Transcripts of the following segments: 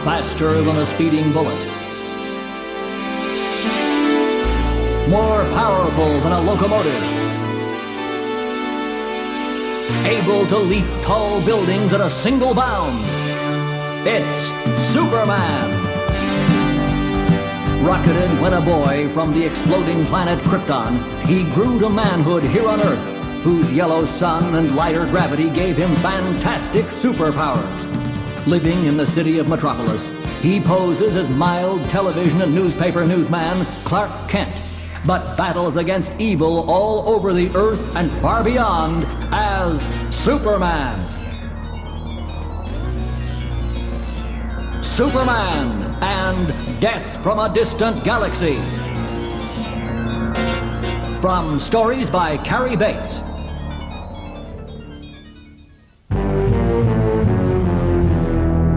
faster than a speeding bullet, more powerful than a locomotive, able to leap tall buildings at a single bound. It's Superman! Rocketed when a boy from the exploding planet Krypton, he grew to manhood here on Earth, whose yellow sun and lighter gravity gave him fantastic superpowers. Living in the city of Metropolis, he poses as mild television and newspaper newsman Clark Kent, but battles against evil all over the Earth and far beyond as Superman. Superman and Death from a Distant Galaxy. From stories by Carrie Bates.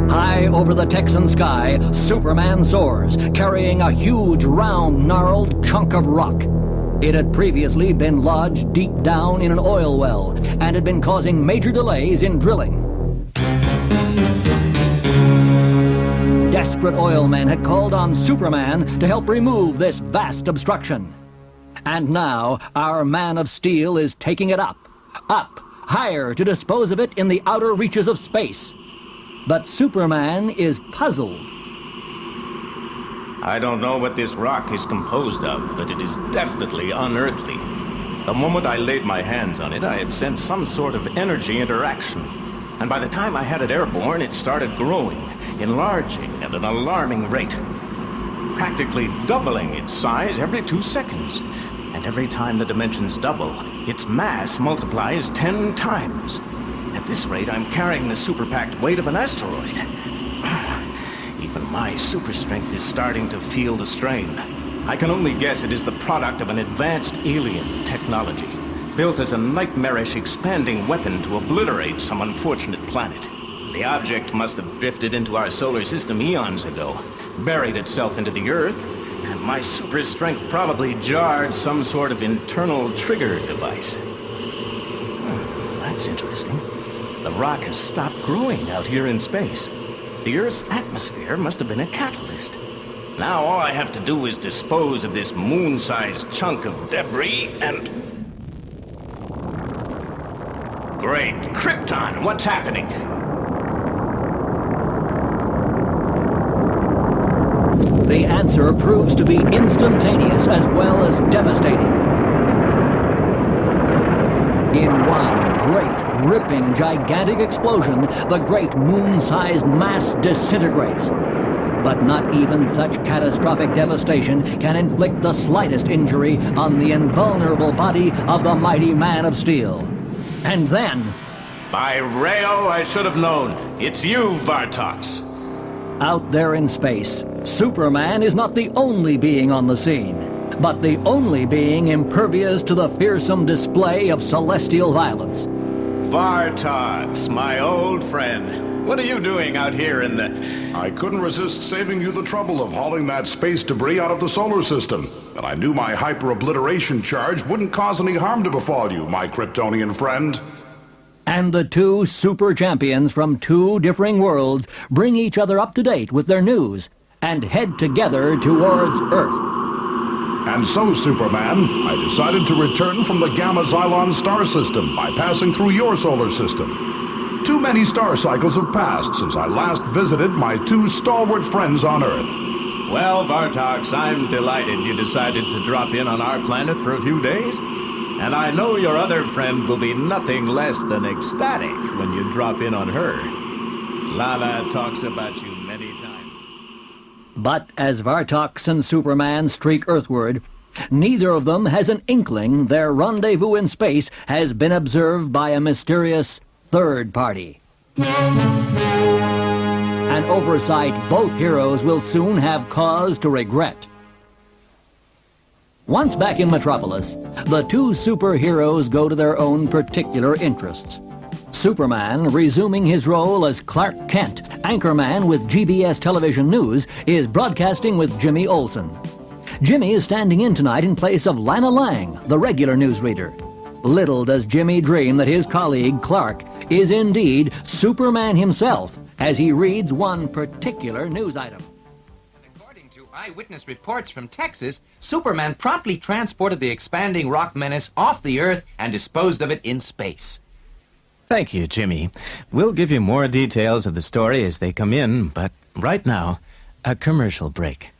High over the Texan sky, Superman soars, carrying a huge, round, gnarled chunk of rock. It had previously been lodged deep down in an oil well and had been causing major delays in drilling. Desperate oilmen had called on Superman to help remove this vast obstruction. And now, our Man of Steel is taking it up, higher to dispose of it in the outer reaches of space. But Superman is puzzled. I don't know what this rock is composed of, but it is definitely unearthly. The moment I laid my hands on it, I had sensed some sort of energy interaction. And by the time I had it airborne, it started growing, enlarging at an alarming rate, practically doubling its size every 2 seconds. And every time the dimensions double, its mass multiplies 10 times. At this rate, I'm carrying the super-packed weight of an asteroid. Even my super strength is starting to feel the strain. I can only guess it is the product of an advanced alien technology, built as a nightmarish expanding weapon to obliterate some unfortunate planet. The object must have drifted into our solar system eons ago, buried itself into the Earth, and my super strength probably jarred some sort of internal trigger device. That's interesting. The rock has stopped growing out here in space. The Earth's atmosphere must have been a catalyst. Now all I have to do is dispose of this moon-sized chunk of debris and... Great Krypton, what's happening? The answer proves to be instantaneous as well as devastating. In one great, ripping, gigantic explosion, the great moon-sized mass disintegrates. But not even such catastrophic devastation can inflict the slightest injury on the invulnerable body of the mighty Man of Steel. And then... By Rayo, I should have known. It's you, Vartox. Out there in space, Superman is not the only being on the scene, but the only being impervious to the fearsome display of celestial violence. Vartox, my old friend. What are you doing out here in the... I couldn't resist saving you the trouble of hauling that space debris out of the solar system. And I knew my hyper-obliteration charge wouldn't cause any harm to befall you, my Kryptonian friend. And the two super champions from two differing worlds bring each other up to date with their news and head together towards Earth. And so, Superman, I decided to return from the Gamma Xylon star system by passing through your solar system. Too many star cycles have passed since I last visited my two stalwart friends on Earth. Well, Vartox, I'm delighted you decided to drop in on our planet for a few days. And I know your other friend will be nothing less than ecstatic when you drop in on her. Lana talks about you many times. But as Vartox and Superman streak earthward, neither of them has an inkling their rendezvous in space has been observed by a mysterious third party. An oversight both heroes will soon have cause to regret. Once back in Metropolis, the two superheroes go to their own particular interests. Superman, resuming his role as Clark Kent, anchorman with GBS Television News, is broadcasting with Jimmy Olsen. Jimmy is standing in tonight in place of Lana Lang, the regular newsreader. Little does Jimmy dream that his colleague, Clark, is indeed Superman himself, as he reads one particular news item. According to eyewitness reports from Texas, Superman promptly transported the expanding rock menace off the Earth and disposed of it in space. Thank you, Jimmy. We'll give you more details of the story as they come in, but right now, a commercial break.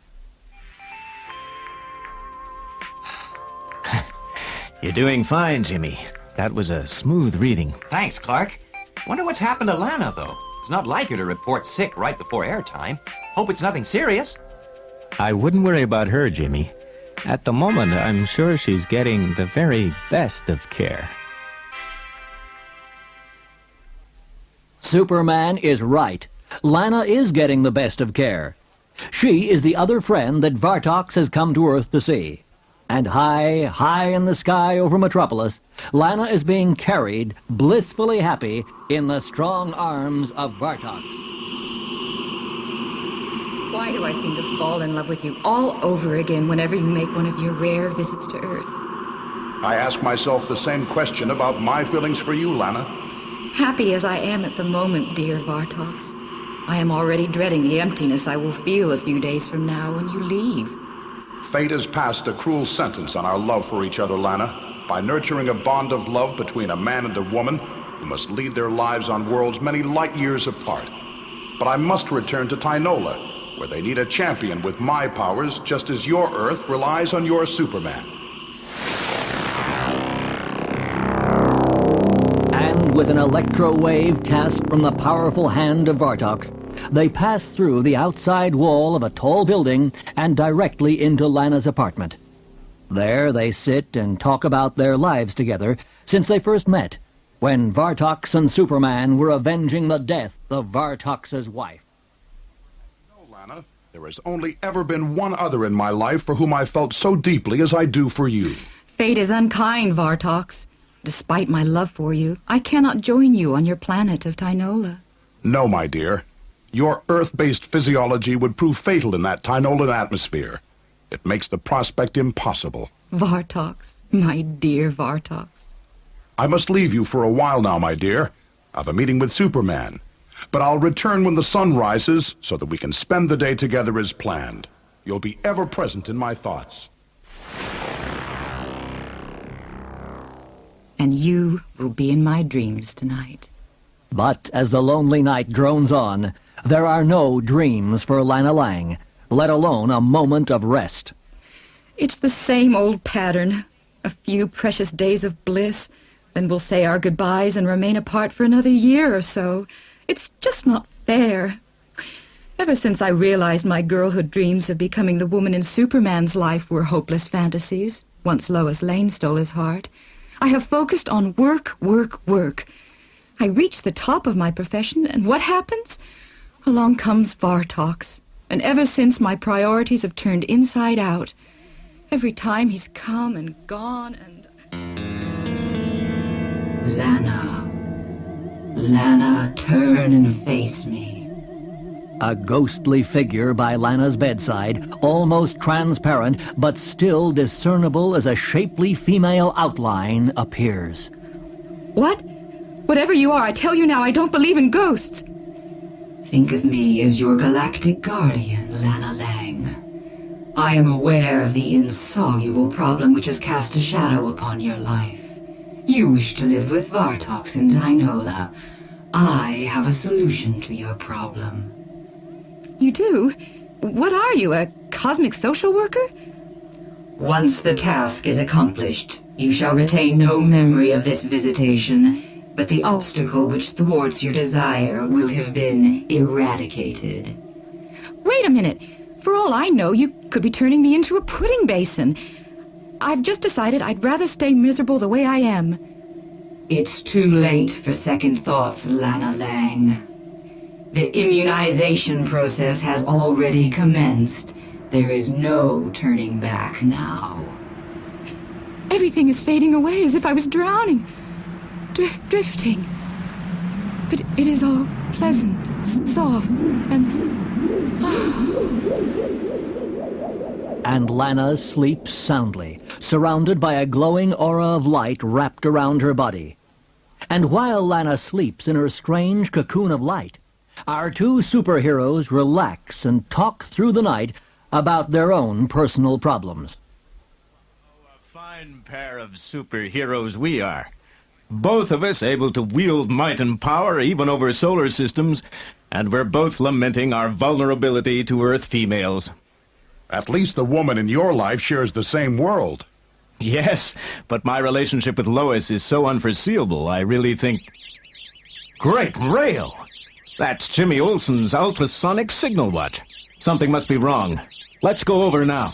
You're doing fine, Jimmy. That was a smooth reading. Thanks, Clark. Wonder what's happened to Lana, though. It's not like her to report sick right before airtime. Hope it's nothing serious. I wouldn't worry about her, Jimmy. At the moment, I'm sure she's getting the very best of care. Superman is right. Lana is getting the best of care. She is the other friend that Vartox has come to Earth to see. And high, high in the sky over Metropolis, Lana is being carried, blissfully happy, in the strong arms of Vartox. Why do I seem to fall in love with you all over again whenever you make one of your rare visits to Earth? I ask myself the same question about my feelings for you, Lana. Happy as I am at the moment, dear Vartox, I am already dreading the emptiness I will feel a few days from now when you leave. Fate has passed a cruel sentence on our love for each other, Lana, by nurturing a bond of love between a man and a woman who must lead their lives on worlds many light years apart. But I must return to Tynola, where they need a champion with my powers, just as your Earth relies on your Superman. And with an electro wave cast from the powerful hand of Vartox, they pass through the outside wall of a tall building and directly into Lana's apartment. There they sit and talk about their lives together since they first met, when Vartox and Superman were avenging the death of Vartox's wife. No, Lana, there has only ever been one other in my life for whom I felt so deeply as I do for you. Fate is unkind, Vartox. Despite my love for you, I cannot join you on your planet of Tynola. No, my dear. Your Earth-based physiology would prove fatal in that Tynolan atmosphere. It makes the prospect impossible. Vartox, my dear Vartox. I must leave you for a while now, my dear. I've a meeting with Superman. But I'll return when the sun rises so that we can spend the day together as planned. You'll be ever present in my thoughts. And you will be in my dreams tonight. But as the lonely night drones on, there are no dreams for Lana Lang, let alone a moment of rest. It's the same old pattern. A few precious days of bliss, then we'll say our goodbyes and remain apart for another year or so. It's just not fair. Ever since I realized my girlhood dreams of becoming the woman in Superman's life were hopeless fantasies, once Lois Lane stole his heart, I have focused on work, work, work. I reach the top of my profession, and what happens? Along comes Vartox, and ever since my priorities have turned inside out. Every time he's come and gone and... Lana, turn and face me. A ghostly figure by Lana's bedside, almost transparent, but still discernible as a shapely female outline, appears. What? Whatever you are, I tell you now, I don't believe in ghosts. Think of me as your galactic guardian, Lana Lang. I am aware of the insoluble problem which has cast a shadow upon your life. You wish to live with Vartox in Tynola. I have a solution to your problem. You do? What are you, a cosmic social worker? Once the task is accomplished, you shall retain no memory of this visitation, but the obstacle which thwarts your desire will have been eradicated. Wait a minute. For all I know, you could be turning me into a pudding basin. I've just decided I'd rather stay miserable the way I am. It's too late for second thoughts, Lana Lang. The immunization process has already commenced. There is no turning back now. Everything is fading away as if I was drowning. Drifting. But it is all pleasant, soft, And Lana sleeps soundly, surrounded by a glowing aura of light wrapped around her body. And while Lana sleeps in her strange cocoon of light, our two superheroes relax and talk through the night about their own personal problems. A fine pair of superheroes we are. Both of us able to wield might and power even over solar systems, and we're both lamenting our vulnerability to Earth females. At least the woman in your life shares the same world. Yes, but my relationship with Lois is so unforeseeable, I really think... Great rail! That's Jimmy Olsen's ultrasonic signal watch. Something must be wrong. Let's go over now.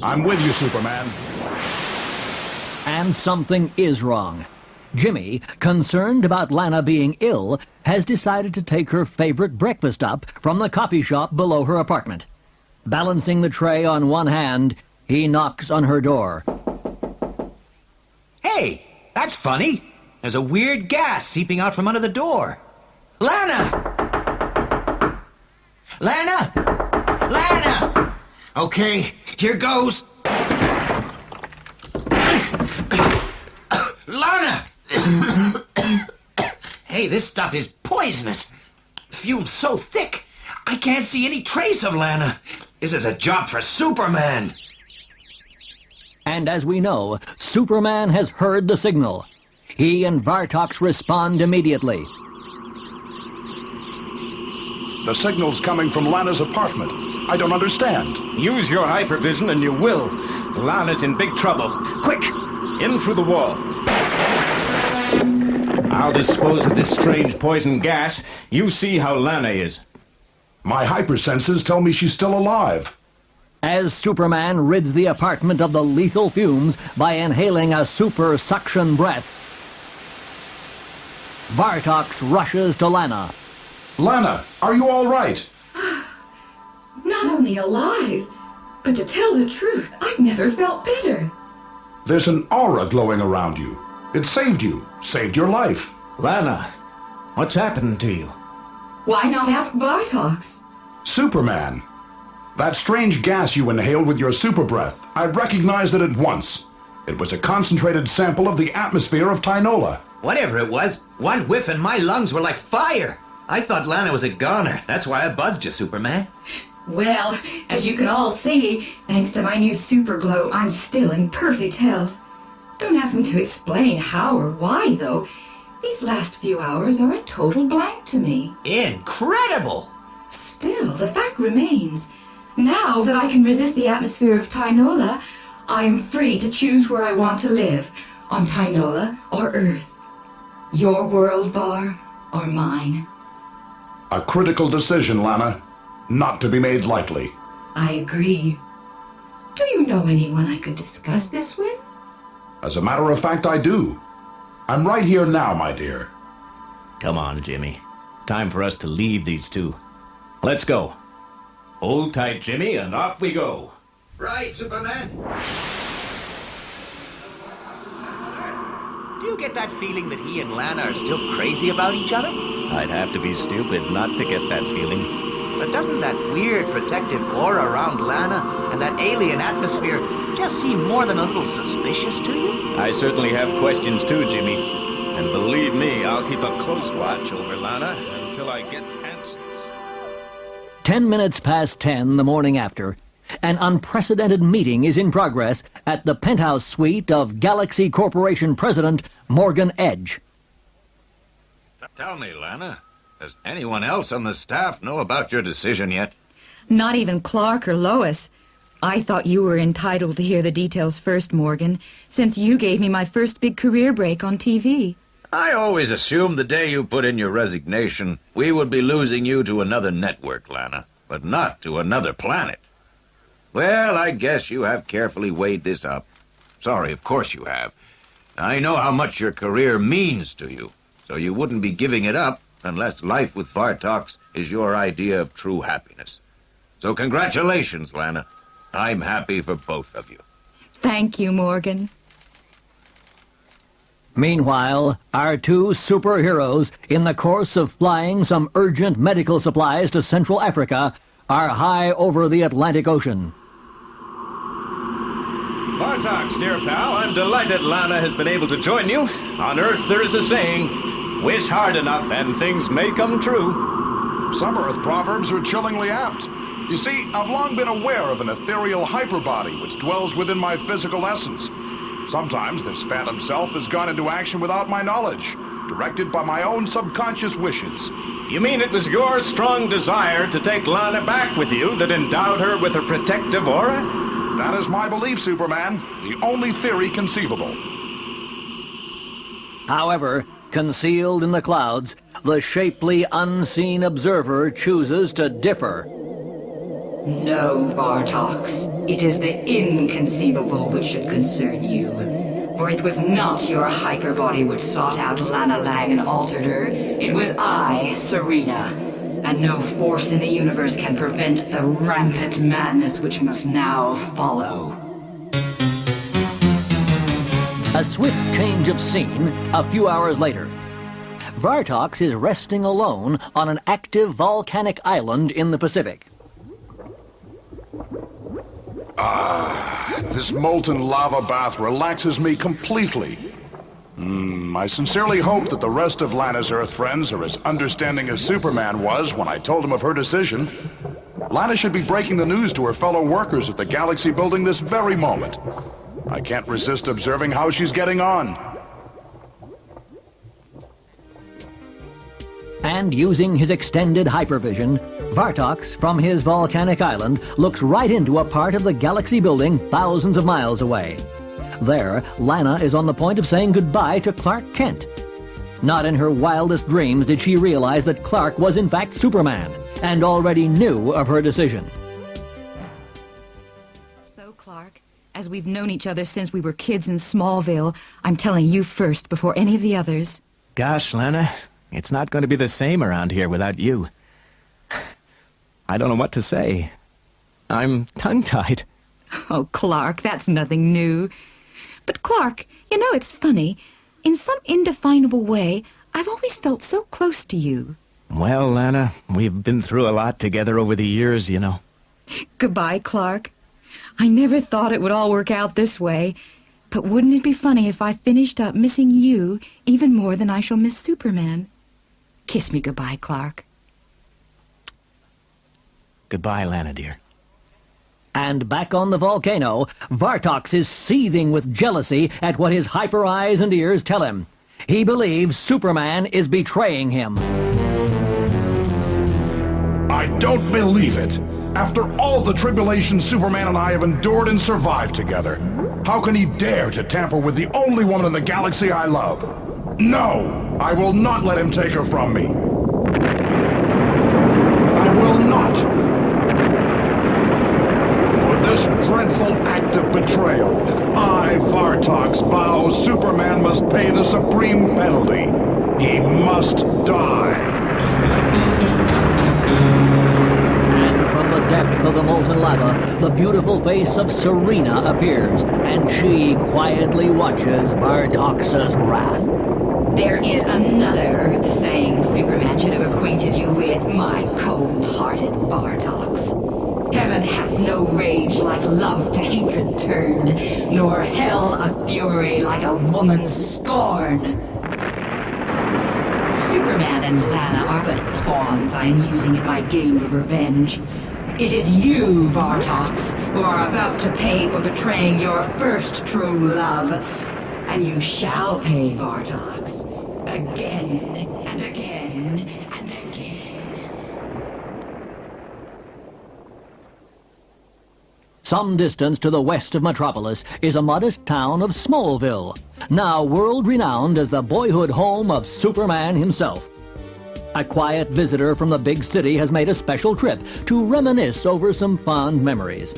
I'm with you, Superman. And something is wrong. Jimmy, concerned about Lana being ill, has decided to take her favorite breakfast up from the coffee shop below her apartment. Balancing the tray on one hand, he knocks on her door. Hey, that's funny. There's a weird gas seeping out from under the door. Lana! Lana! Lana! Okay, here goes. Lana! Hey, this stuff is poisonous. Fumes so thick, I can't see any trace of Lana. This is a job for Superman. And as we know, Superman has heard the signal. He and Vartox respond immediately. The signal's coming from Lana's apartment. I don't understand. Use your hypervision and you will. Lana's in big trouble. Quick! In through the wall. I'll dispose of this strange poison gas. You see how Lana is. My hypersenses tell me she's still alive. As Superman rids the apartment of the lethal fumes by inhaling a super suction breath, Vartox rushes to Lana. Lana, are you all right? Not only alive, but to tell the truth, I've never felt better. There's an aura glowing around you. It saved you, saved your life. Lana, what's happened to you? Why not ask Vartox? Superman. That strange gas you inhaled with your super breath, I recognized it at once. It was a concentrated sample of the atmosphere of Tynola. Whatever it was, one whiff and my lungs were like fire. I thought Lana was a goner. That's why I buzzed you, Superman. Well, as you can all see, thanks to my new super glow, I'm still in perfect health. Don't ask me to explain how or why, though. These last few hours are a total blank to me. Incredible! Still, the fact remains. Now that I can resist the atmosphere of Tynola, I am free to choose where I want to live, on Tynola or Earth. Your world, Var, or mine. A critical decision, Lana. Not to be made lightly. I agree. Do you know anyone I could discuss this with? As a matter of fact, I do. I'm right here now, my dear. Come on, Jimmy. Time for us to leave these two. Let's go. Hold tight, Jimmy, and off we go. Right, Superman. Do you get that feeling that he and Lana are still crazy about each other? I'd have to be stupid not to get that feeling. But doesn't that weird protective aura around Lana and that alien atmosphere just seem more than a little suspicious to you? I certainly have questions too, Jimmy. And believe me, I'll keep a close watch over Lana until I get answers. 10 minutes past 10 the morning after, an unprecedented meeting is in progress at the penthouse suite of Galaxy Corporation President Morgan Edge. Tell me, Lana, does anyone else on the staff know about your decision yet? Not even Clark or Lois. I thought you were entitled to hear the details first, Morgan, since you gave me my first big career break on TV. I always assumed the day you put in your resignation, we would be losing you to another network, Lana, but not to another planet. Well, I guess you have carefully weighed this up. Sorry, of course you have. I know how much your career means to you, so you wouldn't be giving it up unless life with Vartox is your idea of true happiness. So congratulations, Lana. I'm happy for both of you. Thank you, Morgan. Meanwhile, our two superheroes, in the course of flying some urgent medical supplies to Central Africa, are high over the Atlantic Ocean. Vartox, dear pal, I'm delighted Lana has been able to join you. On Earth there is a saying, wish hard enough and things may come true. Some Earth proverbs are chillingly apt. You see, I've long been aware of an ethereal hyperbody which dwells within my physical essence. Sometimes this phantom self has gone into action without my knowledge, directed by my own subconscious wishes. You mean it was your strong desire to take Lana back with you that endowed her with her protective aura? That is my belief, Superman. The only theory conceivable. However, concealed in the clouds, the shapely, unseen observer chooses to differ. No, Vartox. It is the inconceivable which should concern you. For it was not your hyperbody which sought out Lana Lang and altered her. It was I, Serena. And no force in the universe can prevent the rampant madness which must now follow. A swift change of scene a few hours later. Vartox is resting alone on an active volcanic island in the Pacific. This molten lava bath relaxes me completely. I sincerely hope that the rest of Lana's Earth friends are as understanding as Superman was when I told him of her decision. Lana should be breaking the news to her fellow workers at the Galaxy building this very moment. I can't resist observing how she's getting on. And using his extended hypervision, Vartox, from his volcanic island, looks right into a part of the Galaxy building thousands of miles away. There, Lana is on the point of saying goodbye to Clark Kent. Not in her wildest dreams did she realize that Clark was in fact Superman, and already knew of her decision. So, Clark, as we've known each other since we were kids in Smallville, I'm telling you first before any of the others. Gosh, Lana, it's not going to be the same around here without you. I don't know what to say. I'm tongue-tied. Oh, Clark, that's nothing new. But Clark, you know, it's funny. In some indefinable way, I've always felt so close to you. Well, Lana, we've been through a lot together over the years, you know. Goodbye, Clark. I never thought it would all work out this way. But wouldn't it be funny if I finished up missing you even more than I shall miss Superman? Kiss me goodbye, Clark. Goodbye, Lana, dear. And back on the volcano, Vartox is seething with jealousy at what his hyper eyes and ears tell him. He believes Superman is betraying him. I don't believe it. After all the tribulation Superman and I have endured and survived together, how can he dare to tamper with the only woman in the galaxy I love? No! I will not let him take her from me. I will not. For this dreadful act of betrayal, I, Vartox, vow Superman must pay the supreme penalty. He must die. And from the depth of the molten lava, the beautiful face of Serena appears, and she quietly watches Vartox's wrath. There is another Earth saying Superman should have acquainted you with, my cold-hearted Vartox. Heaven hath no rage like love to hatred turned, nor hell a fury like a woman's scorn. Superman and Lana are but pawns I am using in my game of revenge. It is you, Vartox, who are about to pay for betraying your first true love. And you shall pay, Vartox. Again and again and again. Some distance to the west of Metropolis is a modest town of Smallville, now world-renowned as the boyhood home of Superman himself. A quiet visitor from the big city has made a special trip to reminisce over some fond memories.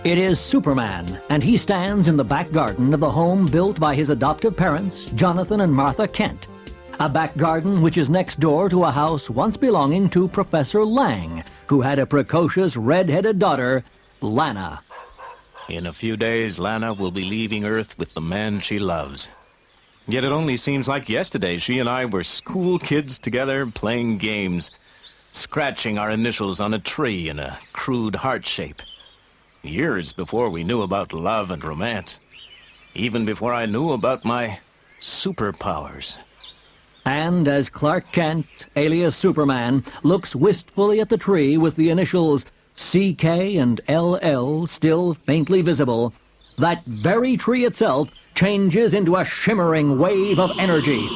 It is Superman, and he stands in the back garden of the home built by his adoptive parents, Jonathan and Martha Kent. A back garden which is next door to a house once belonging to Professor Lang, who had a precocious red-headed daughter, Lana. In a few days, Lana will be leaving Earth with the man she loves. Yet it only seems like yesterday she and I were school kids together playing games, scratching our initials on a tree in a crude heart shape. Years before we knew about love and romance. Even before I knew about my superpowers. And as Clark Kent, alias Superman, looks wistfully at the tree with the initials CK and LL still faintly visible, that very tree itself changes into a shimmering wave of energy.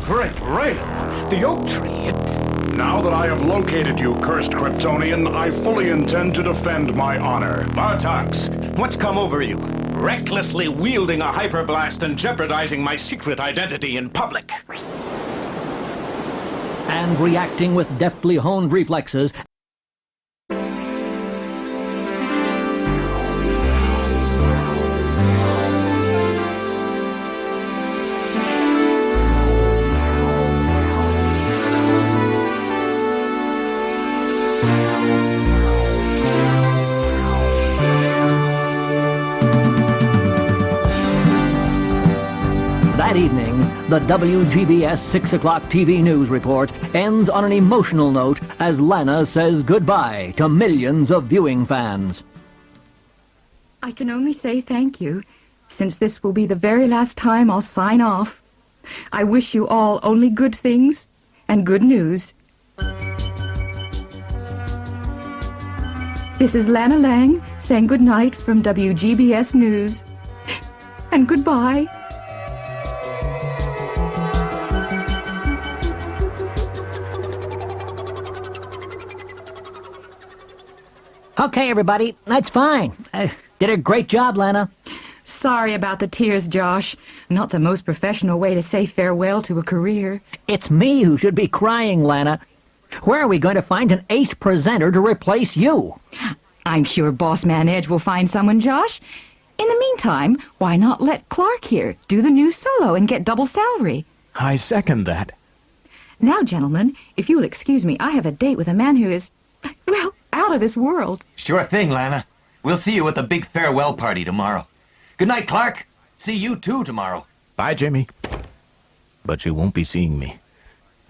Great rain! The oak tree! Now that I have located you, cursed Kryptonian, I fully intend to defend my honor. Bartox, what's come over you? Recklessly wielding a hyperblast and jeopardizing my secret identity in public. And reacting with deftly honed reflexes, that evening, the WGBS 6 o'clock TV news report ends on an emotional note as Lana says goodbye to millions of viewing fans. I can only say thank you, since this will be the very last time I'll sign off. I wish you all only good things and good news. This is Lana Lang saying goodnight from WGBS News. And goodbye. Okay, everybody, that's fine. Did a great job, Lana. Sorry about the tears, Josh. Not the most professional way to say farewell to a career. It's me who should be crying, Lana. Where are we going to find an ace presenter to replace you? I'm sure Boss Man Edge will find someone, Josh. In the meantime, why not let Clark here do the new solo and get double salary? I second that. Now, gentlemen, if you'll excuse me, I have a date with a man who is, well, out of this world. Sure thing, Lana. We'll see you at the big farewell party tomorrow. Good night, Clark. See you too tomorrow. Bye, Jimmy. But you won't be seeing me.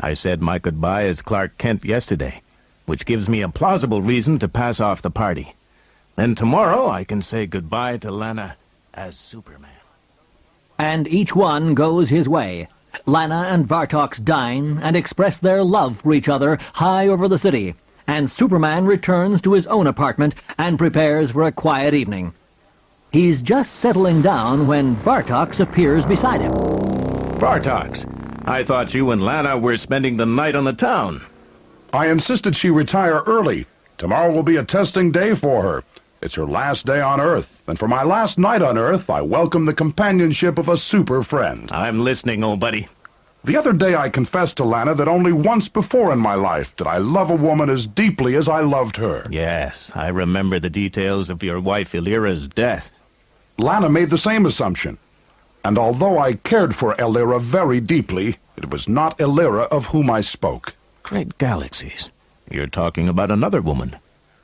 I said my goodbye as Clark Kent yesterday, which gives me a plausible reason to pass off the party. Then tomorrow I can say goodbye to Lana as Superman. And each one goes his way. Lana and Vartox dine and express their love for each other high over the city, and Superman returns to his own apartment and prepares for a quiet evening. He's just settling down when Vartox appears beside him. Bartox, I thought you and Lana were spending the night on the town. I insisted she retire early. Tomorrow will be a testing day for her. It's her last day on Earth, and for my last night on Earth, I welcome the companionship of a super friend. I'm listening, old buddy. The other day I confessed to Lana that only once before in my life did I love a woman as deeply as I loved her. Yes, I remember the details of your wife Illyra's death. Lana made the same assumption. And although I cared for Illyra very deeply, it was not Illyra of whom I spoke. Great galaxies. You're talking about another woman.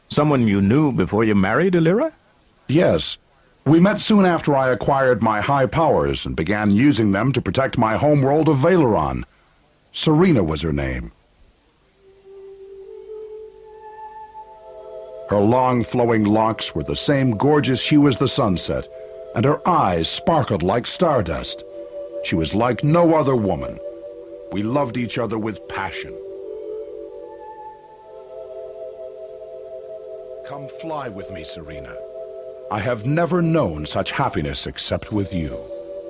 Someone you knew before you married Illyra? Yes. We met soon after I acquired my high powers and began using them to protect my homeworld of Valeron. Serena was her name. Her long flowing locks were the same gorgeous hue as the sunset, and her eyes sparkled like stardust. She was like no other woman. We loved each other with passion. Come fly with me, Serena. I have never known such happiness except with you.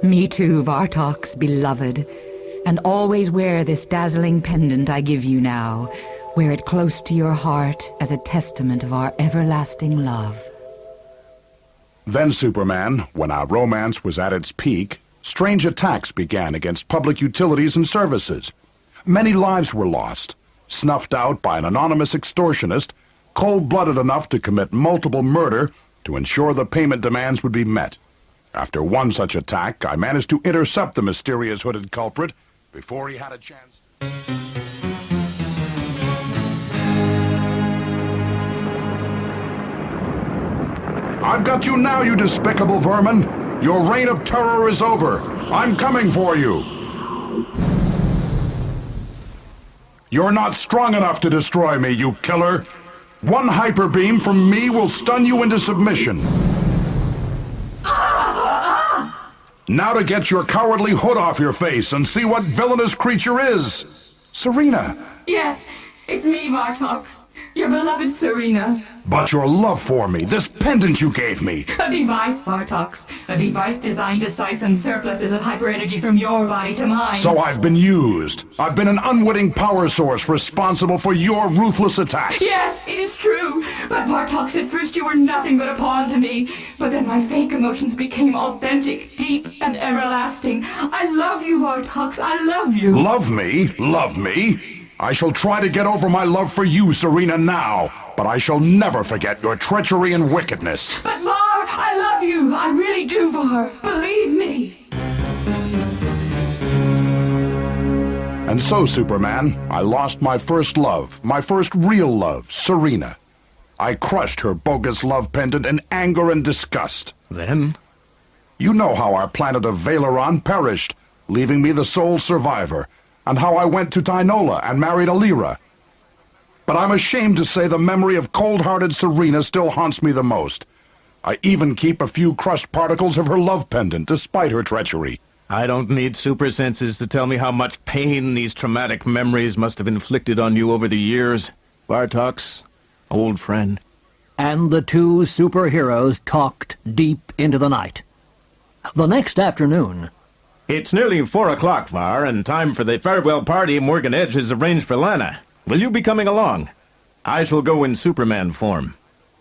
Me too, Vartox, beloved. And always wear this dazzling pendant I give you now. Wear it close to your heart as a testament of our everlasting love. Then, Superman, when our romance was at its peak, strange attacks began against public utilities and services. Many lives were lost, snuffed out by an anonymous extortionist, cold-blooded enough to commit multiple murder to ensure the payment demands would be met. After one such attack, I managed to intercept the mysterious hooded culprit before he had a chance. I've got you now, you despicable vermin! Your reign of terror is over! I'm coming for you! You're not strong enough to destroy me, you killer! One hyper beam from me will stun you into submission. Now to get your cowardly hood off your face and see what villainous creature is. Serena. Yes, it's me, Vartox. Your beloved Serena. But your love for me, this pendant you gave me. A device, Vartox. A device designed to siphon surpluses of hyperenergy from your body to mine. So I've been used. I've been an unwitting power source responsible for your ruthless attacks. Yes, it is true. But Vartox, at first you were nothing but a pawn to me. But then my fake emotions became authentic, deep, and everlasting. I love you, Vartox. I love you. Love me? Love me? I shall try to get over my love for you, Serena, now. But I shall never forget your treachery and wickedness. But Var, I love you. I really do, Var. Believe me. And so, Superman, I lost my first love, my first real love, Serena. I crushed her bogus love pendant in anger and disgust. Then? You know how our planet of Valeron perished, leaving me the sole survivor, and how I went to Tynola and married Alira. But I'm ashamed to say the memory of cold-hearted Serena still haunts me the most. I even keep a few crushed particles of her love pendant, despite her treachery. I don't need super senses to tell me how much pain these traumatic memories must have inflicted on you over the years. Vartox, old friend. And the two superheroes talked deep into the night. The next afternoon... It's nearly 4 o'clock, Var, and time for the farewell party Morgan Edge has arranged for Lana. Will you be coming along? I shall go in Superman form.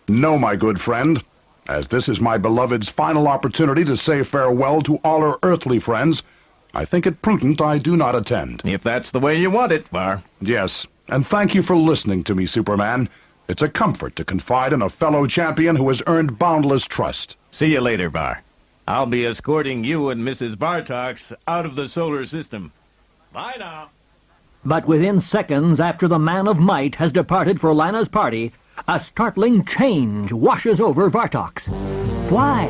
No, my good friend. As this is my beloved's final opportunity to say farewell to all her earthly friends, I think it prudent I do not attend. If that's the way you want it, Var. Yes, and thank you for listening to me, Superman. It's a comfort to confide in a fellow champion who has earned boundless trust. See you later, Var. I'll be escorting you and Mrs. Vartox out of the solar system. Bye now. But within seconds after the man of might has departed for Lana's party, a startling change washes over Vartox. Why?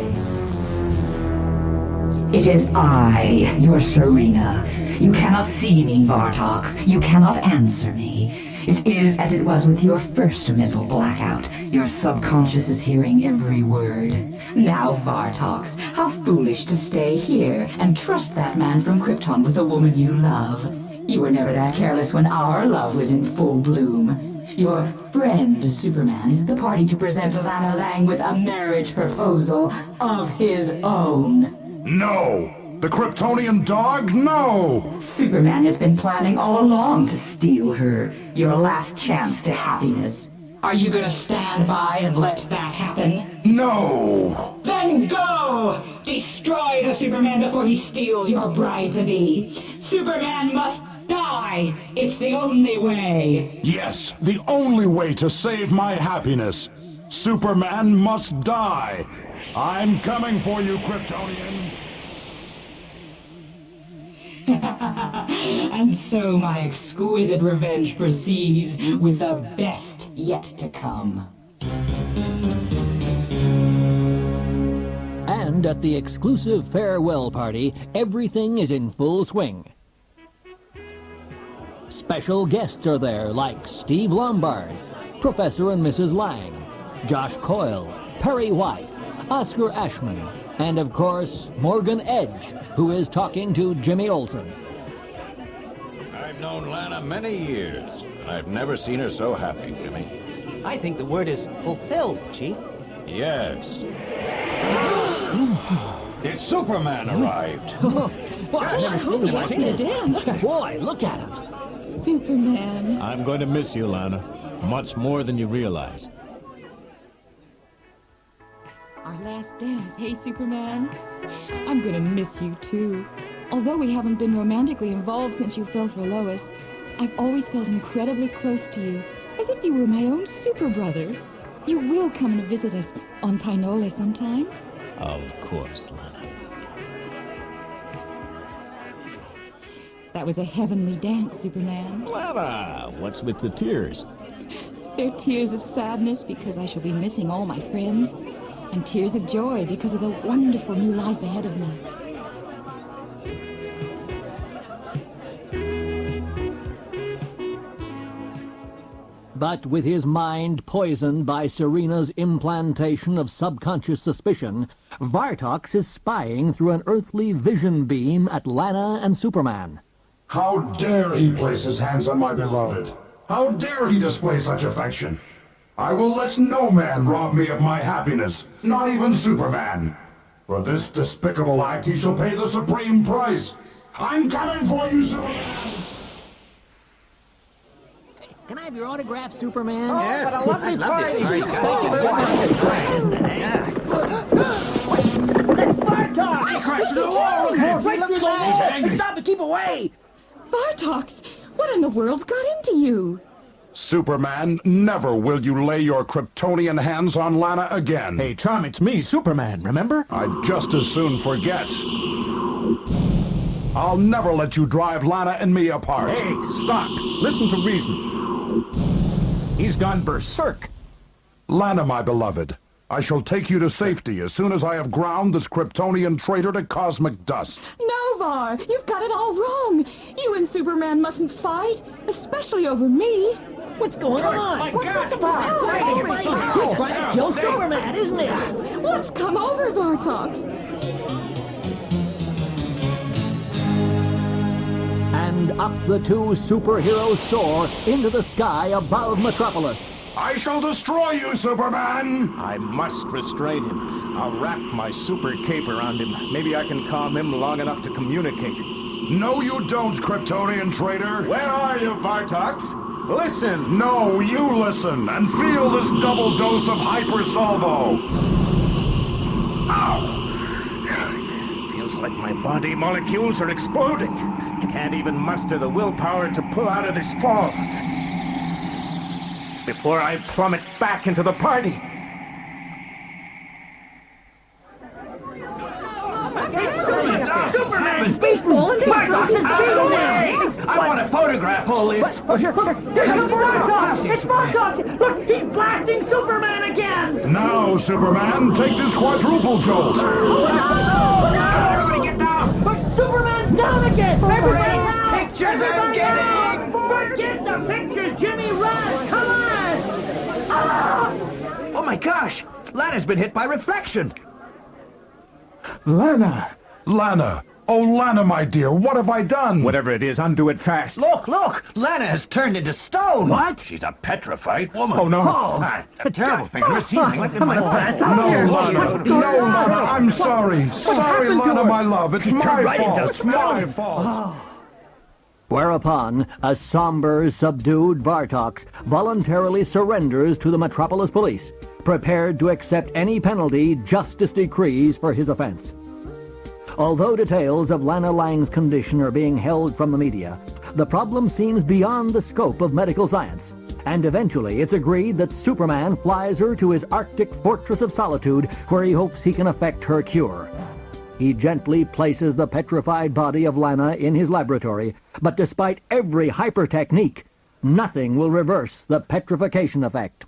It is I, your Serena. You cannot see me, Vartox. You cannot answer me. It is as it was with your first mental blackout. Your subconscious is hearing every word. Now, Vartox, how foolish to stay here and trust that man from Krypton with the woman you love. You were never that careless when our love was in full bloom. Your friend, Superman, is the party to present Lana Lang with a marriage proposal of his own. No! The Kryptonian dog? No! Superman has been planning all along to steal her. Your last chance to happiness. Are you gonna stand by and let that happen? No! Then go! Destroy the Superman before he steals your bride-to-be. Superman must die! It's the only way! Yes, the only way to save my happiness. Superman must die. I'm coming for you, Kryptonian. And so my exquisite revenge proceeds with the best yet to come. And at the exclusive farewell party, everything is in full swing. Special guests are there like Steve Lombard, Professor and Mrs. Lang, Josh Coyle, Perry White, Oscar Ashman, and of course, Morgan Edge, who is talking to Jimmy Olsen. I've known Lana many years, and I've never seen her so happy, Jimmy. I think the word is fulfilled, Chief. Yes. It's Superman arrived. I've never seen him dance. Boy, look at him. Superman. I'm going to miss you, Lana. Much more than you realize. Our last dance, hey Superman? I'm gonna miss you too. Although we haven't been romantically involved since you fell for Lois, I've always felt incredibly close to you, as if you were my own super brother. You will come and visit us on Tynola sometime? Of course, Lana. That was a heavenly dance, Superman. Lana, what's with the tears? They're tears of sadness because I shall be missing all my friends, and tears of joy because of the wonderful new life ahead of me. But with his mind poisoned by Serena's implantation of subconscious suspicion, Vartox is spying through an earthly vision beam at Lana and Superman. How dare he place his hands on my beloved? How dare he display such affection? I will let no man rob me of my happiness, not even Superman. For this despicable act, he shall pay the supreme price. I'm coming for you, Superman! Can I have your autograph, Superman? Yeah, but a lovely party. Stop it! Keep away! Vartox, what in the world's got into you? Superman, never will you lay your Kryptonian hands on Lana again. Hey, Tom, it's me, Superman, remember? I'd just as soon forget. I'll never let you drive Lana and me apart. Hey, stop. Listen to reason. He's gone berserk. Lana, my beloved, I shall take you to safety as soon as I have ground this Kryptonian traitor to cosmic dust. No, Var, you've got it all wrong. You and Superman mustn't fight, especially over me. What's going on? What's this about? He's trying to kill Superman, isn't he? What's come over Vartox? And up the two superheroes soar into the sky above Metropolis. I shall destroy you, Superman! I must restrain him. I'll wrap my super cape around him. Maybe I can calm him long enough to communicate. No, you don't, Kryptonian traitor! Where are you, Vartox? Listen! No, you listen, and feel this double dose of hyper salvo! Ow! Feels like my body molecules are exploding. Can't even muster the willpower to pull out of this fall. Before I plummet back into the party. Superman's baseball and Vartox is being away! I want to photograph all this. Here comes Vartox! It's Vartox! Look, he's blasting Superman again! Now, Superman, take this quadruple jolt! Everybody get down. Superman's down again! Everybody out! Pictures I'm getting. Forget the pictures, Jimmy! Run! Come on! Oh my gosh! Lana's been hit by reflection. Lana! Lana! Oh, Lana, my dear, what have I done? Whatever it is, undo it fast. Look! Lana has turned into stone. What? She's a petrified woman. Oh, no. A terrible thing. I've never seen anything like that in my life. No, Lana! No, Lana! I'm sorry! Sorry, Lana, my love! It's my fault! It's my fault! Whereupon, a somber, subdued Vartox voluntarily surrenders to the Metropolis Police, prepared to accept any penalty justice decrees for his offense. Although details of Lana Lang's condition are being held from the media, the problem seems beyond the scope of medical science, and eventually it's agreed that Superman flies her to his Arctic fortress of solitude, where he hopes he can effect her cure. He gently places the petrified body of Lana in his laboratory, but despite every hyper technique, nothing will reverse the petrification effect.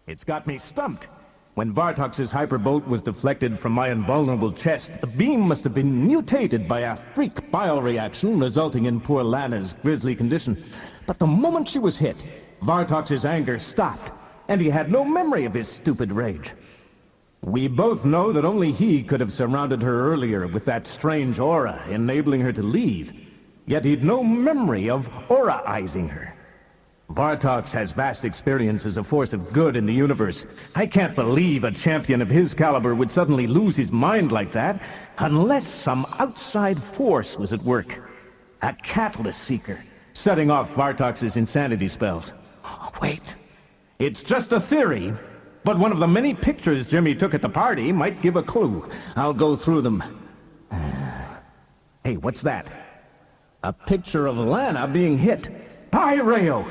It's got me stumped. When Vartox's hyperbolt was deflected from my invulnerable chest, the beam must have been mutated by a freak bioreaction, resulting in poor Lana's grisly condition. But the moment she was hit, Vartox's anger stopped, and he had no memory of his stupid rage. We both know that only he could have surrounded her earlier with that strange aura, enabling her to leave. Yet he'd no memory of auraizing her. Vartox has vast experience as a force of good in the universe. I can't believe a champion of his caliber would suddenly lose his mind like that, unless some outside force was at work. A catalyst seeker, setting off Vartox's insanity spells. Oh, wait. It's just a theory, but one of the many pictures Jimmy took at the party might give a clue. I'll go through them. Hey, what's that? A picture of Lana being hit. Pyrayo!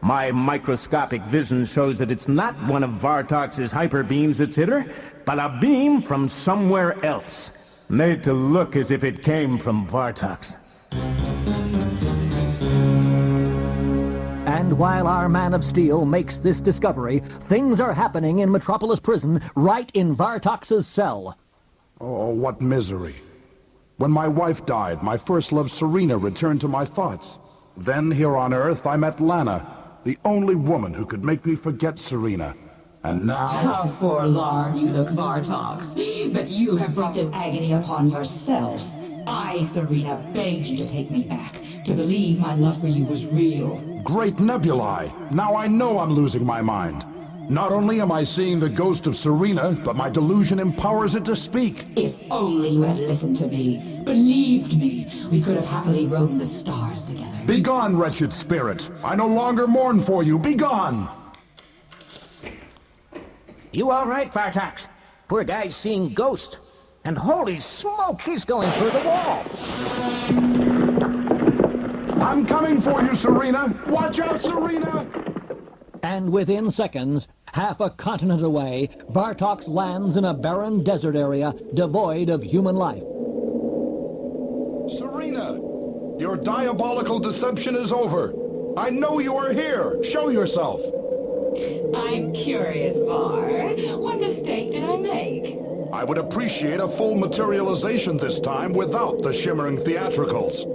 My microscopic vision shows that it's not one of Vartox's hyper beams that's hit her, but a beam from somewhere else, made to look as if it came from Vartox. And while our Man of Steel makes this discovery, things are happening in Metropolis Prison, right in Vartox's cell. Oh, what misery. When my wife died, my first love, Serena, returned to my thoughts. Then, here on Earth, I met Lana, the only woman who could make me forget Serena. And now... How forlorn you look, Vartox. But you have brought this agony upon yourself. I, Serena, begged you to take me back, to believe my love for you was real. Great nebulae! Now I know I'm losing my mind. Not only am I seeing the ghost of Serena, but my delusion empowers it to speak. If only you had listened to me, believed me, we could have happily roamed the stars together. Begone, wretched spirit! I no longer mourn for you. Begone! You all right, Vartox? Poor guy's seeing ghosts. And holy smoke, he's going through the wall. I'm coming for you, Serena! Watch out, Serena! And within seconds, half a continent away, Vartox lands in a barren desert area devoid of human life. Serena! Your diabolical deception is over. I know you are here. Show yourself. I'm curious, Var. What mistake did I make? I would appreciate a full materialization this time without the shimmering theatricals.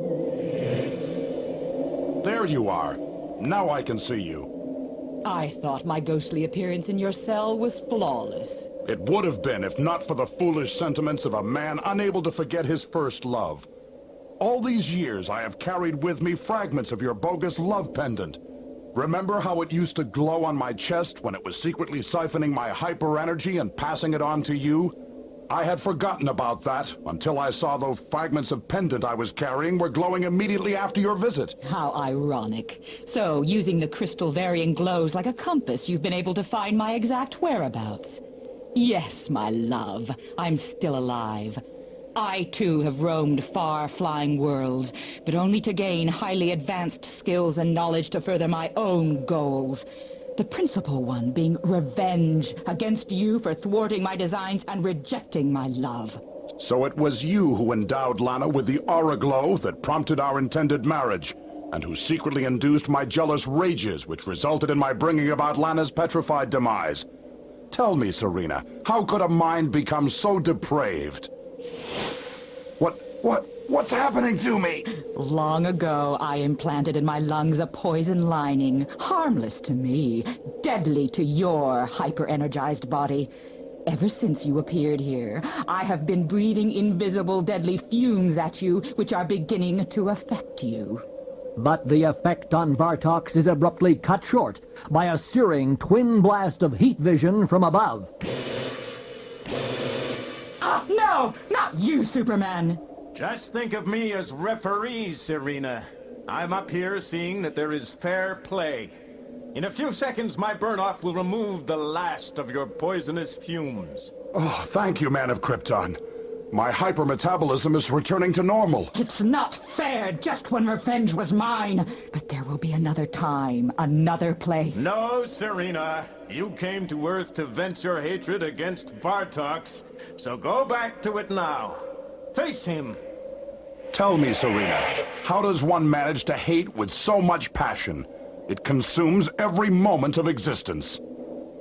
There you are. Now I can see you. I thought my ghostly appearance in your cell was flawless. It would have been if not for the foolish sentiments of a man unable to forget his first love. All these years I have carried with me fragments of your bogus love pendant. Remember how it used to glow on my chest when it was secretly siphoning my hyper-energy and passing it on to you? I had forgotten about that until I saw those fragments of pendant I was carrying were glowing immediately after your visit. How ironic. So, using the crystal varying glows like a compass, you've been able to find my exact whereabouts. Yes, my love, I'm still alive. I, too, have roamed far-flying worlds, but only to gain highly advanced skills and knowledge to further my own goals. The principal one being revenge against you for thwarting my designs and rejecting my love. So it was you who endowed Lana with the aura glow that prompted our intended marriage, and who secretly induced my jealous rages, which resulted in my bringing about Lana's petrified demise. Tell me, Serena, how could a mind become so depraved? What's happening to me? Long ago, I implanted in my lungs a poison lining, harmless to me, deadly to your hyper-energized body. Ever since you appeared here, I have been breathing invisible deadly fumes at you, which are beginning to affect you. But the effect on Vartox is abruptly cut short by a searing twin blast of heat vision from above. Ah, no! Not you, Superman! Just think of me as referee, Serena. I'm up here seeing that there is fair play. In a few seconds, my burn-off will remove the last of your poisonous fumes. Oh, thank you, Man of Krypton. My hypermetabolism is returning to normal. It's not fair, just when revenge was mine. But there will be another time, another place. No, Serena. You came to Earth to vent your hatred against Vartox. So go back to it now. Face him. Tell me, Serena, how does one manage to hate with so much passion? It consumes every moment of existence.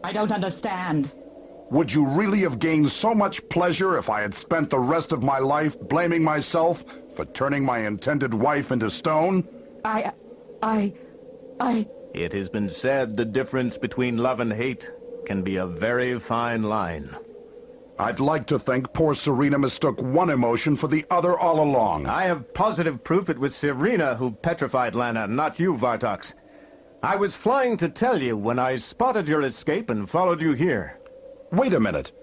I don't understand. Would you really have gained so much pleasure if I had spent the rest of my life blaming myself for turning my intended wife into stone? It has been said the difference between love and hate can be a very fine line. I'd like to think poor Serena mistook one emotion for the other all along. I have positive proof it was Serena who petrified Lana, not you, Vartox. I was flying to tell you when I spotted your escape and followed you here. Wait a minute.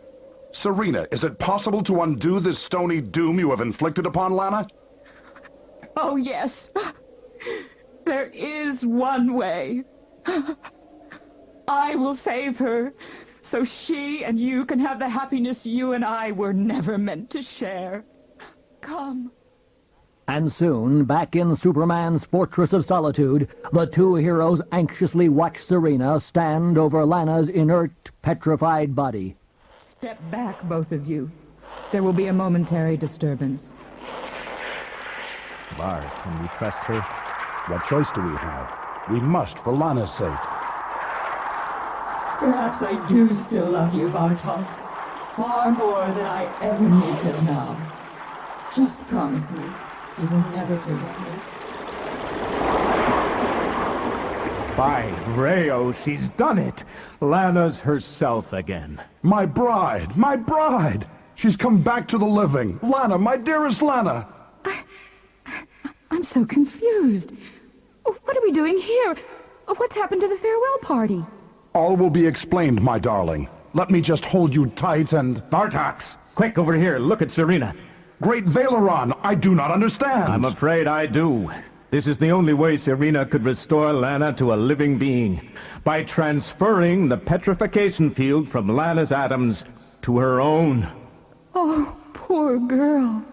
Serena, is it possible to undo this stony doom you have inflicted upon Lana? Oh, yes. There is one way. I will save her, so she and you can have the happiness you and I were never meant to share. Come. And soon, back in Superman's Fortress of Solitude, the two heroes anxiously watch Serena stand over Lana's inert, petrified body. Step back, both of you. There will be a momentary disturbance. Var, can we trust her? What choice do we have? We must, for Lana's sake. Perhaps I do still love you, Vartox. Far more than I ever knew till now. Just promise me you will never forget me. By Reo, she's done it. Lana's herself again. My bride! My bride! She's come back to the living. Lana, my dearest Lana! I'm so confused. What are we doing here? What's happened to the farewell party? All will be explained, my darling. Let me just hold you tight and... Vartox, quick over here, look at Serena. Great Valeron, I do not understand. I'm afraid I do. This is the only way Serena could restore Lana to a living being. By transferring the petrification field from Lana's atoms to her own. Oh, poor girl.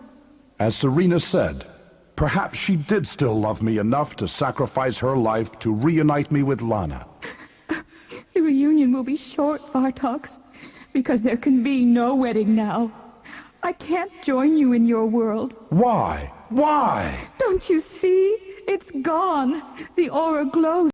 As Serena said, perhaps she did still love me enough to sacrifice her life to reunite me with Lana. The reunion will be short, Vartox, because there can be no wedding now. I can't join you in your world. Why? Why? Don't you see? It's gone. The aura glows.